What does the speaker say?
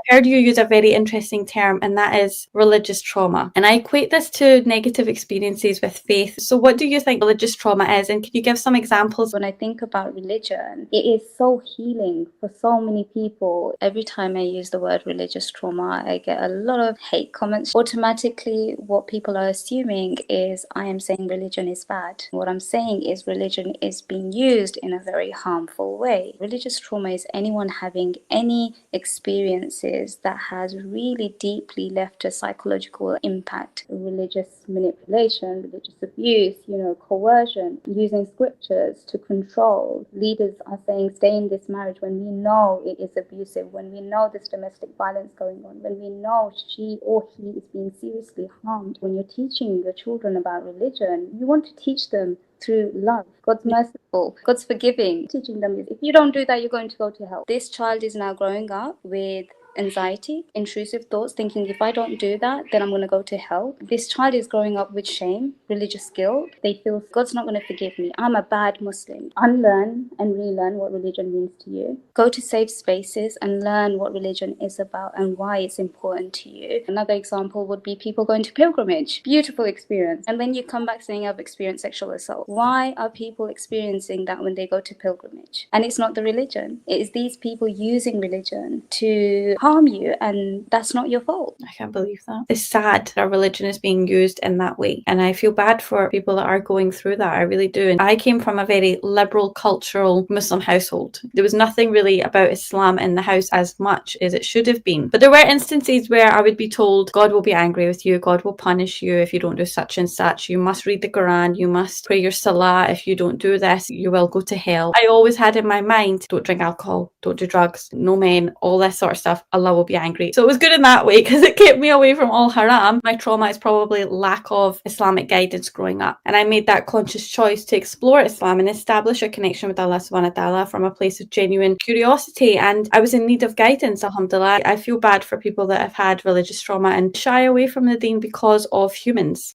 heard you use a very interesting term, and that is religious trauma. And I equate this to negative experiences with faith. So what do you think religious trauma is? And can you give some examples? When I think about religion, it is so healing for so many people. Every time I use the word religious trauma, I get a lot of hate comments. Automatically, what people are assuming is I am saying religion is bad. What I'm saying is religion is being used in a very harmful way. Religious trauma is anyone having any experiences that has really deeply left a psychological impact. Religious manipulation, religious abuse, coercion, using scriptures to control. Leaders are saying stay in this marriage when we know it is abusive, when we know there's domestic violence going on, when we know she or he is being seriously harmed. When you're teaching your children about religion, you want to teach them through love. God's merciful, God's forgiving. Teaching them is, if you don't do that, you're going to go to hell. This child is now growing up with anxiety, intrusive thoughts, thinking if I don't do that, then I'm going to go to hell. This child is growing up with shame, religious guilt. They feel God's not going to forgive me. I'm a bad Muslim. Unlearn and relearn what religion means to you. Go to safe spaces and learn what religion is about and why it's important to you. Another example would be people going to pilgrimage. Beautiful experience. And then you come back saying I've experienced sexual assault. Why are people experiencing that when they go to pilgrimage? And it's not the religion. It is these people using religion to harm you, and that's not your fault. I can't believe that. It's sad that our religion is being used in that way, and I feel bad for people that are going through that. I really do. And I came from a very liberal, cultural Muslim household. There was nothing really about Islam in the house as much as it should have been. But there were instances where I would be told, God will be angry with you, God will punish you if you don't do such and such. You must read the Qur'an, you must pray your salah. If you don't do this, you will go to hell. I always had in my mind, don't drink alcohol, don't do drugs, no men, all this sort of stuff. Allah will be angry. So it was good in that way because it kept me away from all haram. My trauma is probably lack of Islamic guidance growing up. And I made that conscious choice to explore Islam and establish a connection with Allah subhanahu wa ta'ala from a place of genuine curiosity. And I was in need of guidance, alhamdulillah. I feel bad for people that have had religious trauma and shy away from the deen because of humans.